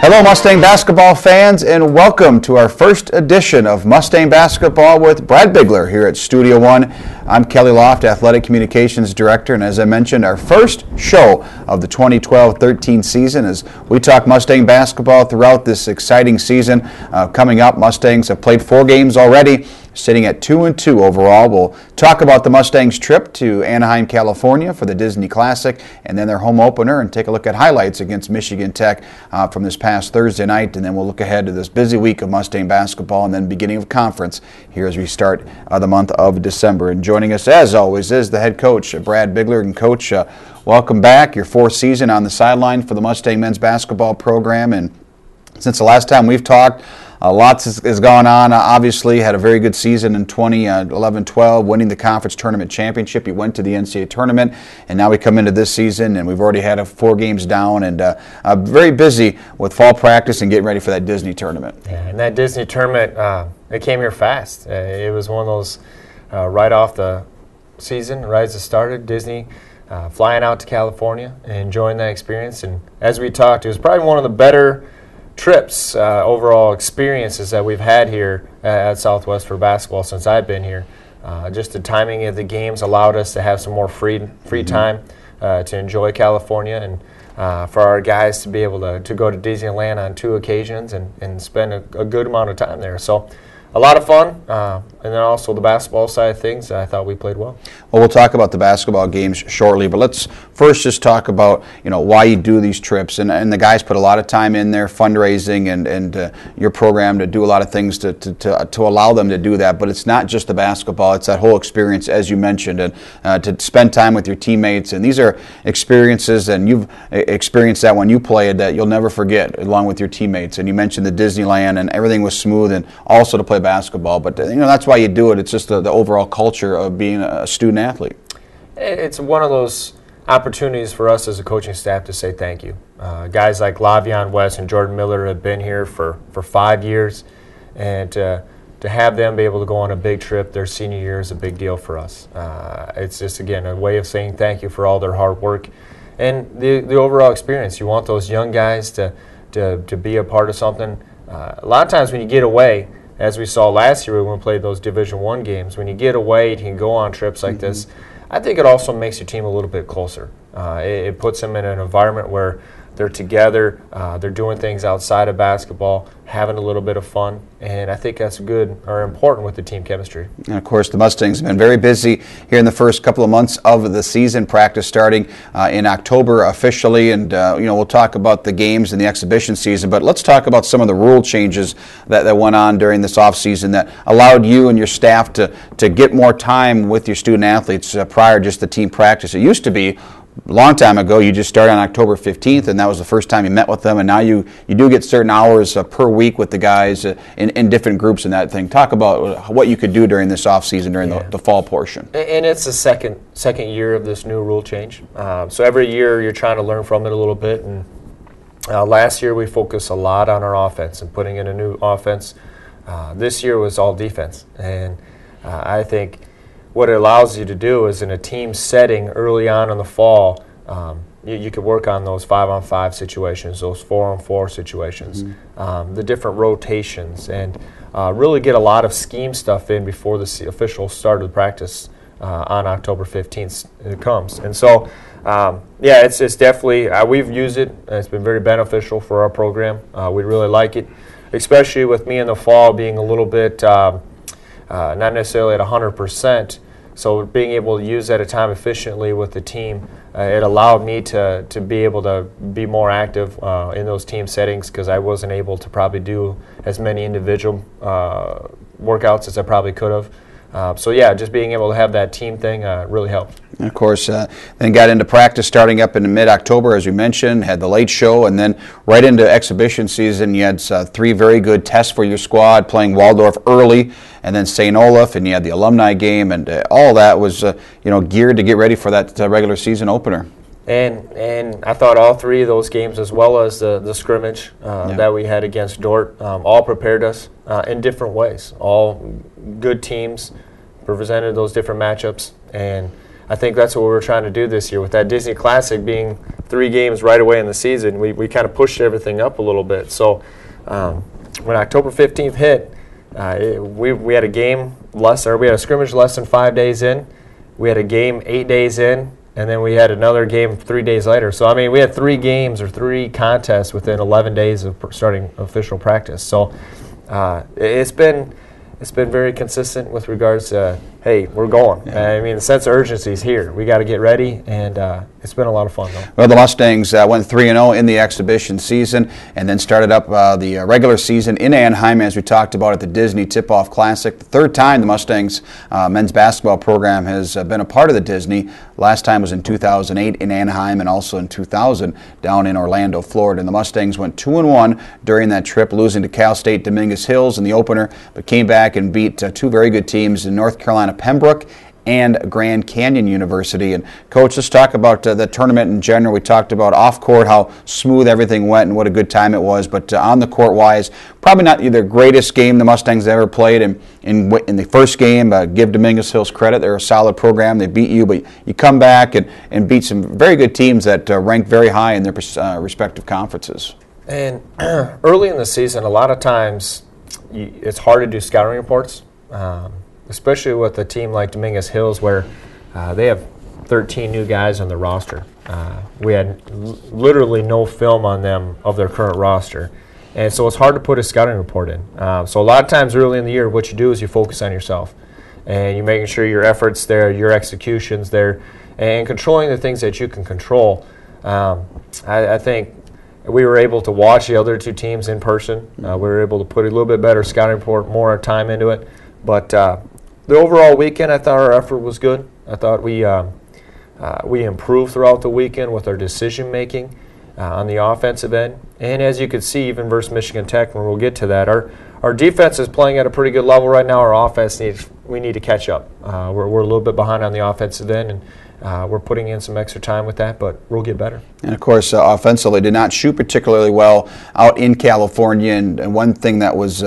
Hello Mustang basketball fans, and welcome to our first edition of Mustang Basketball with Brad Bigler here at Studio One. I'm Kelly Loft, Athletic Communications Director, and as I mentioned, our first show of the 2012-13 season as we talk Mustang basketball throughout this exciting season. Coming up, Mustangs have played 4 games already, sitting at 2-2 overall. We'll talk about the Mustangs' trip to Anaheim, California for the Disney Classic, and then their home opener, and take a look at highlights against Michigan Tech from this past Thursday night. And then we'll look ahead to this busy week of Mustang basketball and then beginning of conference here as we start the month of December. And joining us, as always, is the head coach, Brad Bigler. And Coach, welcome back. Your 4th season on the sideline for the Mustang men's basketball program. And since the last time we've talked, lots has gone on. Obviously, had a very good season in 2011-12, winning the conference tournament championship. You went to the NCAA tournament, and now we come into this season, and we've already had 4 games down, and very busy with fall practice and getting ready for that Disney tournament. Yeah, and that Disney tournament, it came here fast. It was one of those right off the season, right as it started, Disney. Flying out to California and enjoying that experience. And as we talked, it was probably one of the better trips, overall experiences that we've had here at Southwest for basketball since I've been here. Just the timing of the games allowed us to have some more free time to enjoy California, and for our guys to be able to go to Disneyland on 2 occasions and spend a good amount of time there. So a lot of fun, and then also the basketball side of things, I thought we played well. Well, we'll talk about the basketball games shortly, but let's first just talk about why you do these trips. And the guys put a lot of time in there, fundraising and your program to do a lot of things to allow them to do that. But it's not just the basketball; it's that whole experience, as you mentioned, and to spend time with your teammates. And these are experiences, and you've experienced that when you played, that you'll never forget, along with your teammates. And you mentioned the Disneyland, and everything was smooth, and also to play basketball, but that's why you do it. It's just the overall culture of being a student athlete. It's one of those opportunities for us as a coaching staff to say thank you. Guys like Lavion West and Jordan Miller have been here for 5 years, and to have them be able to go on a big trip their senior year is a big deal for us. It's just, again, a way of saying thank you for all their hard work and the overall experience. You want those young guys to be a part of something. A lot of times when you get away, as we saw last year when we played those Division I games, when you get away, you can go on trips like this. I think it also makes your team a little bit closer. It puts them in an environment where they're together, they're doing things outside of basketball, having a little bit of fun, and I think that's good or important with the team chemistry. And of course, the Mustangs have been very busy here in the first couple of months of the season. Practice starting in October officially, and we'll talk about the games and the exhibition season. But let's talk about some of the rule changes that went on during this off season that allowed you and your staff to get more time with your student athletes prior to just the team practice. It used to be a long time ago, you just started on October 15th, and that was the first time you met with them, and now you do get certain hours per week with the guys in different groups and that thing. Talk about what you could do during this off season, during the fall portion. And it's the second year of this new rule change. So every year you're trying to learn from it a little bit, and last year we focused a lot on our offense and putting in a new offense. This year was all defense, and I think what it allows you to do is in a team setting early on in the fall, you could work on those 5-on-5 situations, those 4-on-4 situations, the different rotations, and really get a lot of scheme stuff in before the official start of the practice on October 15th it comes. And so, yeah, it's definitely, we've used it. It's been very beneficial for our program. We really like it, especially with me in the fall being a little bit not necessarily at 100%. So being able to use that time efficiently with the team, it allowed me to be able to be more active in those team settings because I wasn't able to probably do as many individual workouts as I probably could have. So yeah, just being able to have that team thing really helped. And of course, then got into practice starting up in mid-October, as we mentioned, had the late show, and then right into exhibition season. You had 3 very good tests for your squad, playing Waldorf early, and then St. Olaf, and you had the alumni game, and all that was geared to get ready for that regular season opener. And I thought all 3 of those games, as well as the scrimmage that we had against Dort, all prepared us in different ways. All good teams presented those different matchups, and I think that's what we were trying to do this year. With that Disney Classic being 3 games right away in the season, we kind of pushed everything up a little bit. So when October 15th hit, we had a game less, or we had a scrimmage less than 5 days in. We had a game 8 days in, and then we had another game 3 days later. So, I mean, we had 3 games or 3 contests within 11 days of starting official practice. So it's been very consistent with regards to, hey, we're going. Yeah. I mean, the sense of urgency is here. We got to get ready, and it's been a lot of fun, though. Well, the Mustangs went 3-0 in the exhibition season and then started up the regular season in Anaheim, as we talked about at the Disney Tip-Off Classic. The 3rd time the Mustangs men's basketball program has been a part of the Disney. Last time was in 2008 in Anaheim and also in 2000 down in Orlando, Florida. And the Mustangs went 2-1 during that trip, losing to Cal State Dominguez Hills in the opener, but came back and beat 2 very good teams in North Carolina Pembroke and Grand Canyon University. And Coach, let's talk about the tournament in general. We talked about off-court, how smooth everything went and what a good time it was, but on the court-wise, probably not the greatest game the Mustangs ever played. And in the first game, give Dominguez Hills credit. They're a solid program. They beat you, but you come back and beat some very good teams that rank very high in their respective conferences. And early in the season, a lot of times it's hard to do scouting reports, especially with a team like Dominguez Hills, where they have 13 new guys on the roster. We had literally no film on them of their current roster. And so it's hard to put a scouting report in. So a lot of times early in the year, what you do is you focus on yourself. And you're making sure your effort's there, your execution's there, and controlling the things that you can control. I think we were able to watch the other 2 teams in person. We were able to put a little bit better scouting report, more time into it. But the overall weekend, I thought our effort was good. I thought we improved throughout the weekend with our decision making on the offensive end. And as you could see, even versus Michigan Tech, when we'll get to that, our defense is playing at a pretty good level right now. Our offense we need to catch up. We're a little bit behind on the offensive end, and we're putting in some extra time with that, but we'll get better. And, of course, offensively did not shoot particularly well out in California. And one thing that was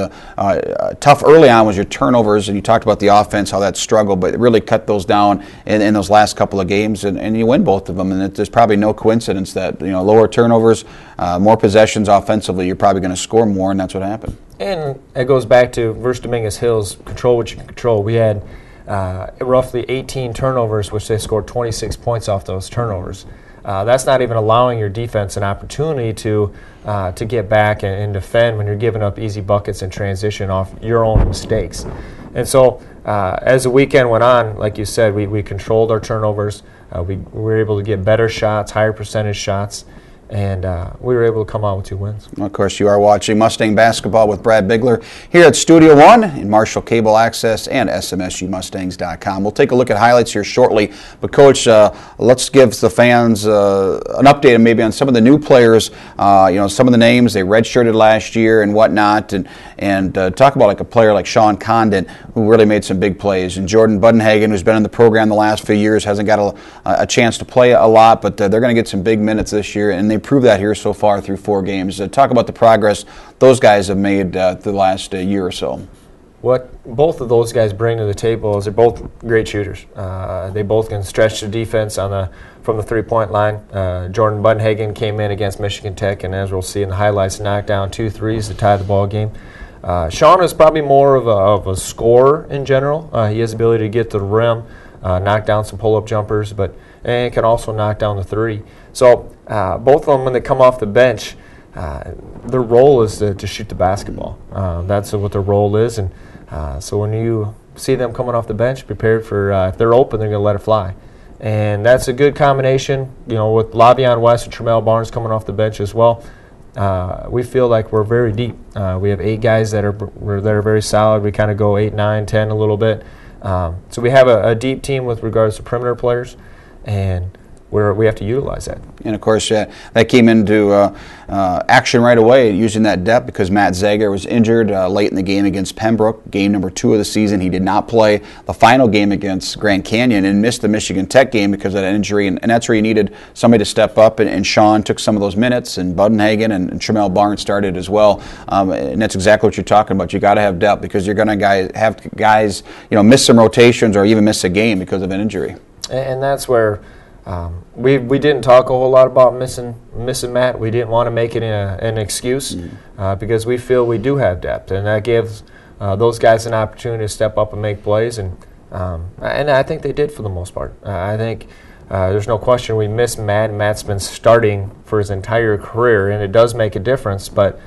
tough early on was your turnovers. And you talked about the offense, how that struggled, but it really cut those down in those last couple of games, and you win both of them. And there's probably no coincidence that, lower turnovers, more possessions offensively, you're probably going to score more, and that's what happened. And it goes back to versus Dominguez Hills, control what you can control. We had roughly 18 turnovers, which they scored 26 points off those turnovers. That's not even allowing your defense an opportunity to get back and defend when you're giving up easy buckets in transition off your own mistakes. And so as the weekend went on, like you said, we controlled our turnovers. We were able to get better shots, higher percentage shots, and we were able to come out with 2 wins. Of course, you are watching Mustang Basketball with Brad Bigler here at Studio One in Marshall Cable Access and SMSUmustangs.com. We'll take a look at highlights here shortly. But, Coach, let's give the fans an update maybe on some of the new players, some of the names they redshirted last year and whatnot, and talk about like a player like Sean Condon, who really made some big plays, and Jordan Budenhagen, who's been in the program the last few years, hasn't got a chance to play a lot, but they're going to get some big minutes this year, and they proved that here so far through 4 games. Talk about the progress those guys have made the last year or so. What both of those guys bring to the table is they're both great shooters. They both can stretch the defense from the 3-point line. Jordan Budenhagen came in against Michigan Tech, and as we'll see in the highlights, knocked down 2 threes to tie the ball game. Sean is probably more of a scorer in general. He has the ability to get to the rim, knock down some pull-up jumpers, and can also knock down the 3. So both of them, when they come off the bench, their role is to shoot the basketball. That's what their role is. And so when you see them coming off the bench, prepared for if they're open, they're going to let it fly. And that's a good combination, with Lavion West and Tremel Barnes coming off the bench as well. We feel like we're very deep. We have 8 guys that are very solid. We kind of go 8, 9, 10 a little bit. So we have a deep team with regards to perimeter players, and we have to utilize that. And, of course, that came into action right away, using that depth, because Matt Zager was injured late in the game against Pembroke, game number 2 of the season. He did not play the final game against Grand Canyon and missed the Michigan Tech game because of that injury, and that's where you needed somebody to step up, and Sean took some of those minutes, and Budenhagen and Tremel Barnes started as well. And that's exactly what you're talking about. You got to have depth, because you're going to have guys miss some rotations or even miss a game because of an injury. And that's where we didn't talk a whole lot about missing Matt. We didn't want to make it an excuse because we feel we do have depth, and that gives those guys an opportunity to step up and make plays. And I think they did for the most part. I think there's no question we miss Matt. Matt's been starting for his entire career, and it does make a difference. But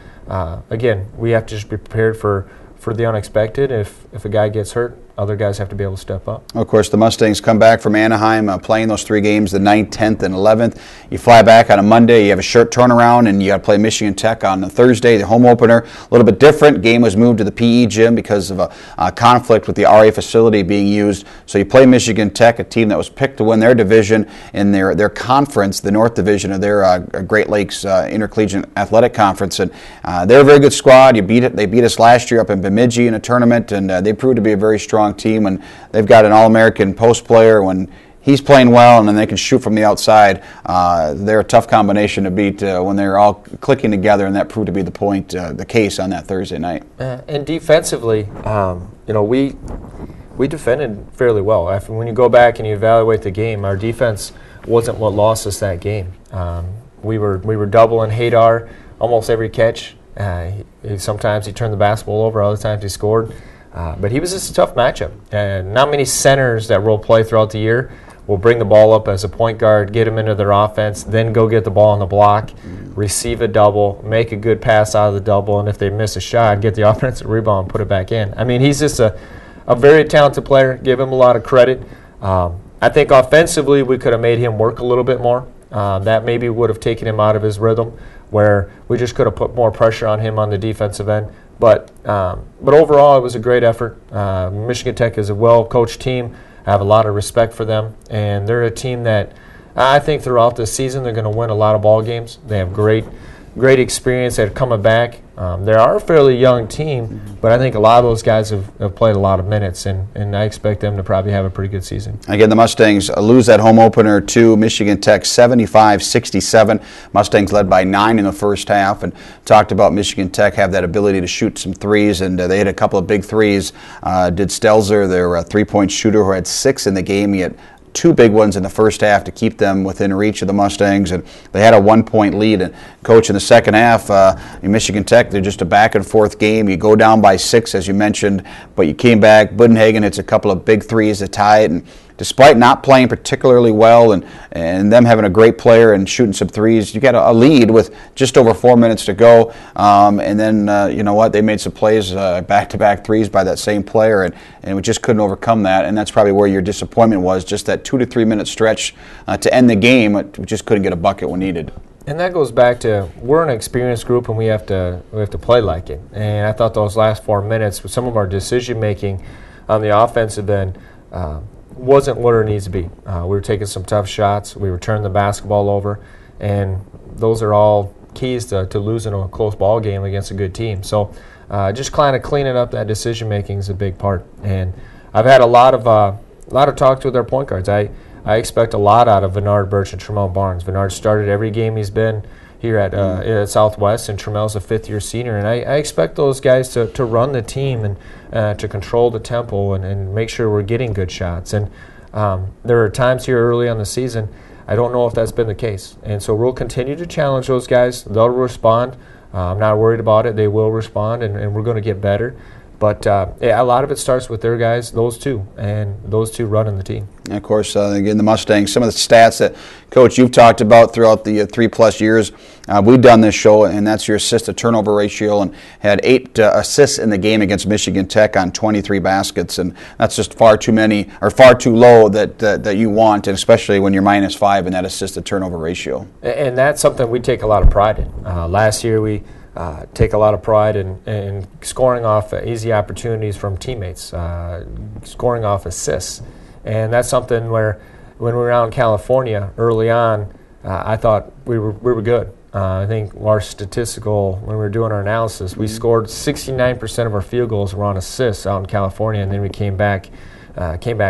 again, we have to just be prepared for the unexpected. If a guy gets hurt, other guys have to be able to step up. Of course, the Mustangs come back from Anaheim, playing those 3 games, the 9th, 10th, and 11th. You fly back on a Monday. You have a short turnaround, and you got to play Michigan Tech on the Thursday, the home opener. A little bit different. Game was moved to the PE gym because of a conflict with the RA facility being used. So you play Michigan Tech, a team that was picked to win their division in their conference, the North Division of their Great Lakes Intercollegiate Athletic Conference. And they're a very good squad. They beat us last year up in Bemidji in a tournament, and they proved to be a very strong team, and they've got an All-American post player. When he's playing well and then they can shoot from the outside, they're a tough combination to beat when they're all clicking together, and that proved to be the case on that Thursday night. And defensively, we defended fairly well. When you go back and you evaluate the game, our defense wasn't what lost us that game. We were doubling Hadar almost every catch. Sometimes he turned the basketball over, other times he scored. But he was just a tough matchup. Not many centers that role play throughout the year will bring the ball up as a point guard, get him into their offense, then go get the ball on the block, receive a double, make a good pass out of the double, and if they miss a shot, get the offensive rebound and put it back in. I mean, he's just a very talented player. Give him a lot of credit. I think offensively we could have made him work a little bit more. That maybe would have taken him out of his rhythm, where we just could have put more pressure on him on the defensive end. But overall, it was a great effort. Michigan Tech is a well-coached team. I have a lot of respect for them, and they're a team that I think throughout the season they're going to win a lot of ball games. They have great experience at coming back. They are a fairly young team, but I think a lot of those guys have played a lot of minutes, and I expect them to probably have a pretty good season. Again, the Mustangs lose that home opener to Michigan Tech 75-67. Mustangs led by 9 in the first half, and talked about Michigan Tech have that ability to shoot some threes, and they had a couple of big threes. Did Stelzer, their three-point shooter, who had 6 in the game. He had 2 big ones in the first half to keep them within reach of the Mustangs, and they had a 1-point lead. And Coach, in the second half, in Michigan Tech, they're just a back-and-forth game. You go down by 6, as you mentioned, but you came back. Budenhagen hits a couple of big threes to tie it, and despite not playing particularly well and them having a great player and shooting some threes, you got a lead with just over 4 minutes to go. And then, you know what, they made some plays, back-to-back threes by that same player, and we just couldn't overcome that. And that's probably where your disappointment was, just that 2 to 3 minute stretch to end the game. We just couldn't get a bucket when needed. And that goes back to, we're an experienced group and we have to play like it. And I thought those last 4 minutes with some of our decision making on the offensive end wasn't where it needs to be. We were taking some tough shots. We were turning the basketball over, and those are all keys to losing a close ball game against a good team. So just kind of cleaning up that decision making is a big part. And I've had a lot of talks with our point guards. I expect a lot out of Vennard Birch and Tremel Barnes. Vennard started every game he's been here at Southwest, and Tremel's a 5th-year senior. And I expect those guys to run the team and to control the tempo and make sure we're getting good shots. And there are times here early on the season, I don't know if that's been the case. And so we'll continue to challenge those guys. They'll respond. I'm not worried about it. They will respond, and we're going to get better. But a lot of it starts with their guys, those two running the team. And of course, again, the Mustangs, some of the stats that, Coach, you've talked about throughout the 3+ years. We've done this show, and that's your assist-to-turnover ratio, and had 8 assists in the game against Michigan Tech on 23 baskets, and that's just far too many, or far too low that you want, and especially when you're -5 in that assist-to-turnover ratio. And that's something we take a lot of pride in. Last year, we take a lot of pride in scoring off easy opportunities from teammates, scoring off assists. And that's something where when we were out in California early on, I thought we were good. I think our statistical, when we were doing our analysis, we scored 69% of our field goals were on assists out in California, and then we came back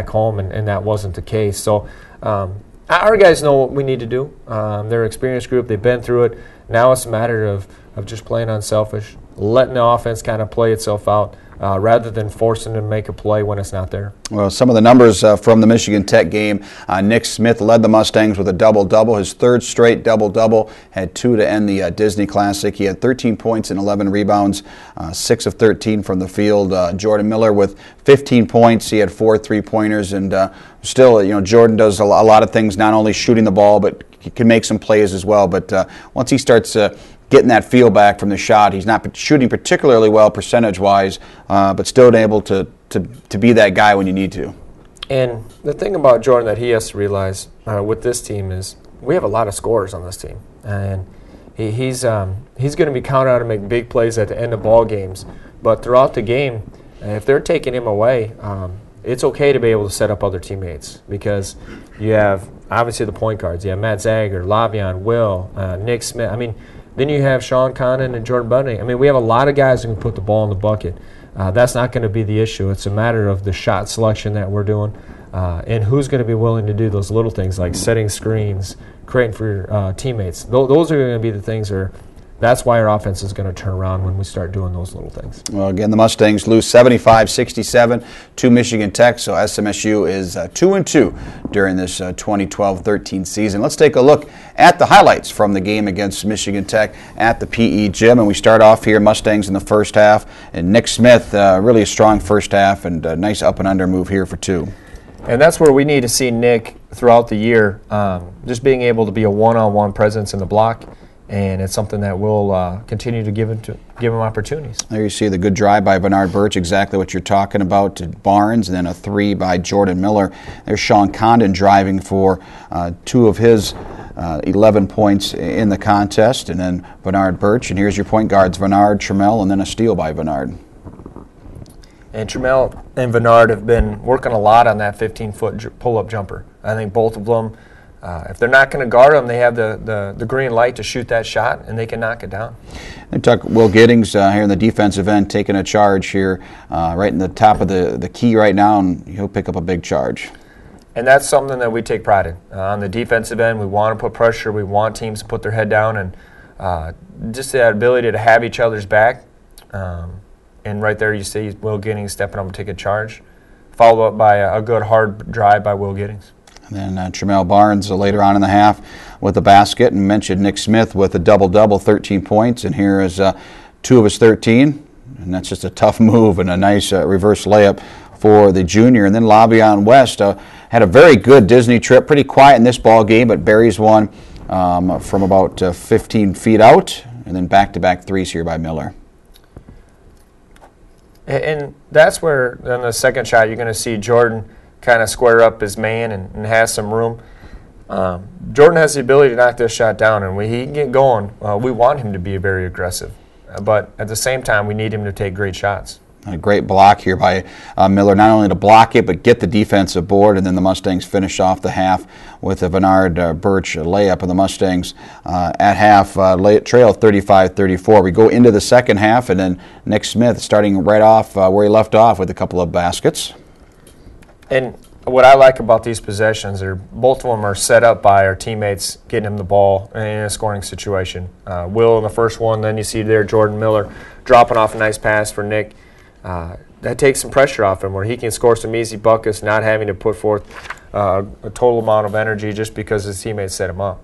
home, and that wasn't the case. So our guys know what we need to do. They're an experienced group. They've been through it. Now it's a matter of just playing unselfish, letting the offense kind of play itself out, rather than forcing them to make a play when it's not there. Well, some of the numbers from the Michigan Tech game. Nick Smith led the Mustangs with a double-double, his third straight double-double, had 2 to end the Disney Classic. He had 13 points and 11 rebounds, 6 of 13 from the field. Jordan Miller with 15 points. He had 4 three-pointers, and still, Jordan does a lot of things, not only shooting the ball, but he can make some plays as well. But once he starts getting that feel back from the shot, he's not shooting particularly well percentage-wise, but still able to be that guy when you need to. And the thing about Jordan that he has to realize with this team is we have a lot of scorers on this team, and he's going to be counted on to make big plays at the end of ball games. But throughout the game, if they're taking him away, it's okay to be able to set up other teammates, because you have obviously the point guards. You have Matt Zager, Lavion, Will, Nick Smith. I mean, then you have Sean Condon and Jordan Bunting. I mean, we have a lot of guys who can put the ball in the bucket. That's not going to be the issue. It's a matter of the shot selection that we're doing, and who's going to be willing to do those little things like setting screens, creating for your teammates. Those are going to be the things that's why our offense is going to turn around when we start doing those little things. Well, again, the Mustangs lose 75-67 to Michigan Tech, so SMSU is 2-2 during this 2012-13 season. Let's take a look at the highlights from the game against Michigan Tech at the PE gym, and we start off here, Mustangs in the first half, and Nick Smith, really a strong first half, and a nice up and under move here for 2. And that's where we need to see Nick throughout the year, just being able to be a one-on-one presence in the block. And it's something that we'll continue to give him opportunities. There you see the good drive by Bernard Birch, exactly what you're talking about, to Barnes, and then a 3 by Jordan Miller. There's Sean Condon driving for 2 of his 11 points in the contest, and then Bernard Birch. And here's your point guards, Bernard, Trammell, and then a steal by Bernard. And Trammell and Bernard have been working a lot on that 15-foot pull-up jumper. I think both of them, if they're not going to guard them, they have the green light to shoot that shot, and they can knock it down. And talk Will Giddings here in the defensive end, taking a charge here, right in the top of the key right now, and he'll pick up a big charge. And that's something that we take pride in. On the defensive end, we want to put pressure. We want teams to put their head down, and just that ability to have each other's back. And right there you see Will Giddings stepping up and take a charge, followed up by a good hard drive by Will Giddings. And then Trammell Barnes later on in the half with a basket, and mentioned Nick Smith with a double-double, 13 points, and here is 2 of his 13, and that's just a tough move and a nice reverse layup for the junior. And then Lavion West had a very good Disney trip, pretty quiet in this ball game, but buries one from about 15 feet out, and then back-to-back threes here by Miller. And that's where, on the second shot, you're going to see Jordan kind of square up his man and has some room. Jordan has the ability to knock this shot down, and when he can get going, we want him to be very aggressive. But at the same time, we need him to take great shots. A great block here by Miller, not only to block it, but get the defensive board, and then the Mustangs finish off the half with a Bernard Birch layup, and the Mustangs at half trail 35-34. We go into the second half, and then Nick Smith starting right off where he left off with a couple of baskets. And what I like about these possessions are both of them are set up by our teammates getting him the ball in a scoring situation. Will in the first one, then you see there Jordan Miller dropping off a nice pass for Nick. That takes some pressure off him where he can score some easy buckets, not having to put forth a total amount of energy just because his teammates set him up.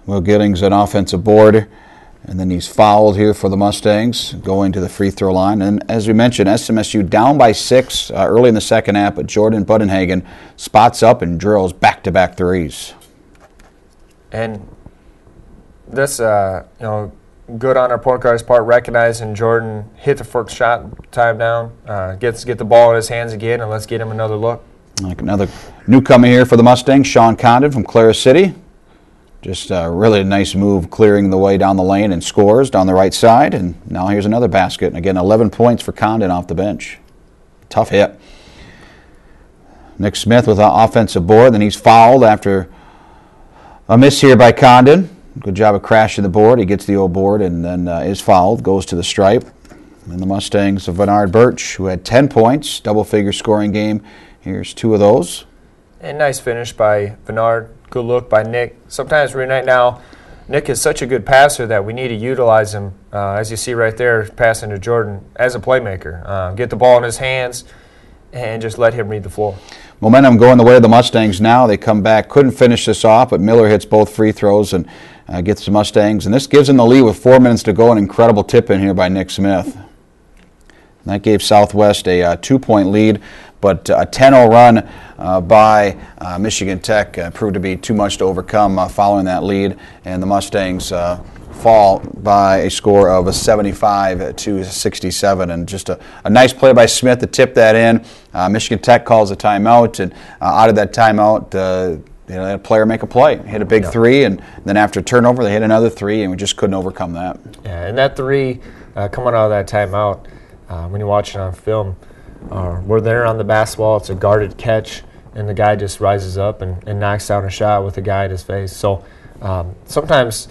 Will Giddings an offensive board, and then he's fouled here for the Mustangs, going to the free throw line. And as we mentioned, SMSU down by 6 early in the second half, but Jordan Budenhagen spots up and drills back-to-back threes. And this, good on our point guard's part, recognizing Jordan hit the first shot, time down, get the ball in his hands again, and let's get him another look. Like another newcomer here for the Mustangs, Sean Condon from Clara City. Just really a nice move, clearing the way down the lane, and scores down the right side. And now here's another basket. And again, 11 points for Condon off the bench. Tough hit. Nick Smith with an offensive board. Then he's fouled after a miss here by Condon. Good job of crashing the board. He gets the old board and then is fouled, goes to the stripe. And the Mustangs of Bernard Birch, who had 10 points, double-figure scoring game. Here's 2 of those. And nice finish by Bernard. Good look by Nick. Sometimes right now, Nick is such a good passer that we need to utilize him, as you see right there, passing to Jordan, as a playmaker. Get the ball in his hands and just let him read the floor. Momentum going the way of the Mustangs now. They come back, couldn't finish this off, but Miller hits both free throws and gets the Mustangs. And this gives them the lead with 4 minutes to go. An incredible tip in here by Nick Smith. And that gave Southwest a 2-point lead, but a 10-0 run by Michigan Tech proved to be too much to overcome following that lead. And the Mustangs fall by a score of 75-67, and just a nice play by Smith to tip that in. Michigan Tech calls a timeout, and out of that timeout, they had a player make a play, hit a big three, and then after turnover, they hit another three, and we just couldn't overcome that. Yeah, and that three coming out of that timeout, when you watch it on film, we're there on the basketball. It's a guarded catch, and the guy just rises up and knocks down a shot with the guy at his face. So sometimes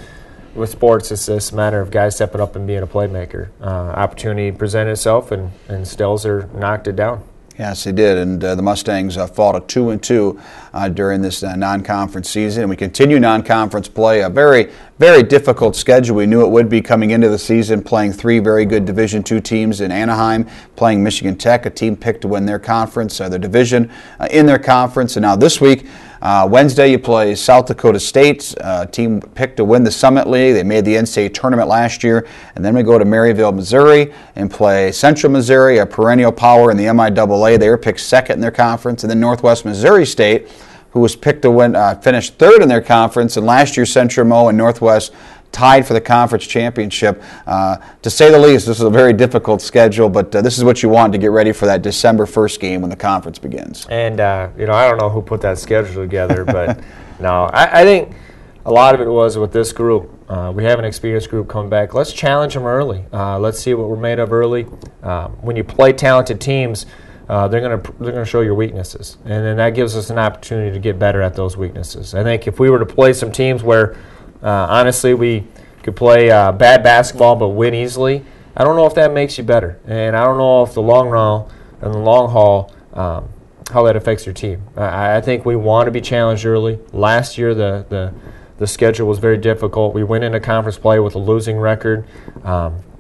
with sports, it's this matter of guys stepping up and being a playmaker. Opportunity presented itself, and Stelzer knocked it down. Yes, they did, and the Mustangs fall to 2-2 during this non-conference season. We continue non-conference play, a very, very difficult schedule. We knew it would be coming into the season, playing 3 very good Division II teams in Anaheim, playing Michigan Tech, a team picked to win their conference, their division in their conference. And now this week, Wednesday, you play South Dakota State, a team picked to win the Summit League. They made the NCAA tournament last year. And then we go to Maryville, Missouri, and play Central Missouri, a perennial power in the MIAA. They were picked second in their conference. And then Northwest Missouri State, who was picked to win, finished third in their conference. And last year, Central Mo and Northwest tied for the conference championship. To say the least, this is a very difficult schedule, but this is what you want to get ready for that December 1st game when the conference begins. And, I don't know who put that schedule together, but no, I think a lot of it was with this group. We have an experienced group coming back. Let's challenge them early. Let's see what we're made of early. When you play talented teams, they're gonna show your weaknesses, and then that gives us an opportunity to get better at those weaknesses. I think if we were to play some teams where honestly, we could play bad basketball but win easily, I don't know if that makes you better. And I don't know if the long run and the long haul, how that affects your team. I think we want to be challenged early. Last year, the schedule was very difficult. We went into conference play with a losing record.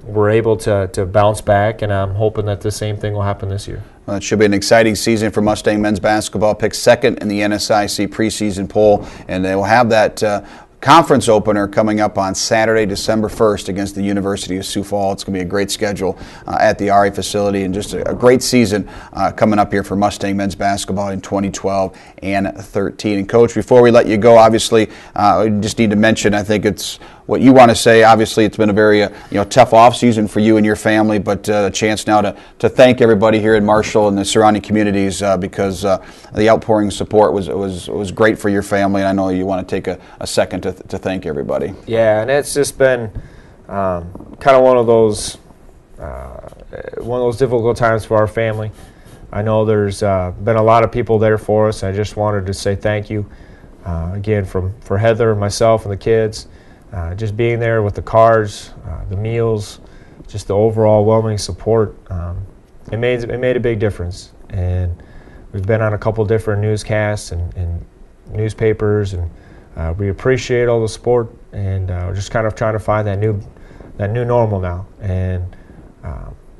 We're able to bounce back, and I'm hoping that the same thing will happen this year. Well, it should be an exciting season for Mustang men's basketball. Picked second in the NSIC preseason poll, and they will have that conference opener coming up on Saturday, December 1st against the University of Sioux Falls. It's going to be a great schedule at the RA facility, and just a great season coming up here for Mustang men's basketball in 2012 and 13. And Coach, before we let you go, obviously, we just need to mention, I think it's what you want to say. Obviously, it's been a very tough off season for you and your family, but a chance now to thank everybody here in Marshall and the surrounding communities because the outpouring support was great for your family, and I know you want to take a second to thank everybody. Yeah, and it's just been kind of one of those difficult times for our family. I know there's been a lot of people there for us. I just wanted to say thank you again for Heather, myself, and the kids. Just being there with the cars, the meals, just the overall overwhelming support, it made a big difference. And we've been on a couple different newscasts and newspapers, and we appreciate all the support. And we're just kind of trying to find that new normal now. And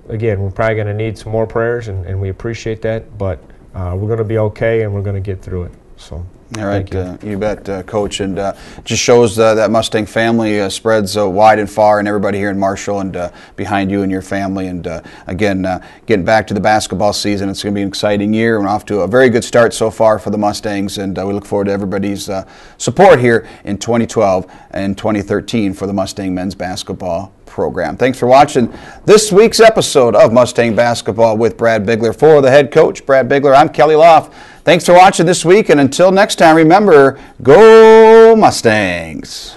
again, we're probably going to need some more prayers, and we appreciate that. But we're going to be okay, and we're going to get through it. So. All right, you bet, Coach, and just shows that Mustang family spreads wide and far, and everybody here in Marshall and behind you and your family. And again, getting back to the basketball season, it's going to be an exciting year. We're off to a very good start so far for the Mustangs, and we look forward to everybody's support here in 2012 and 2013 for the Mustang men's basketball program. Thanks for watching this week's episode of Mustang Basketball with Brad Bigler. For the head coach, Brad Bigler, I'm Kelly Loft. Thanks for watching this week, and until next time, remember, go Mustangs!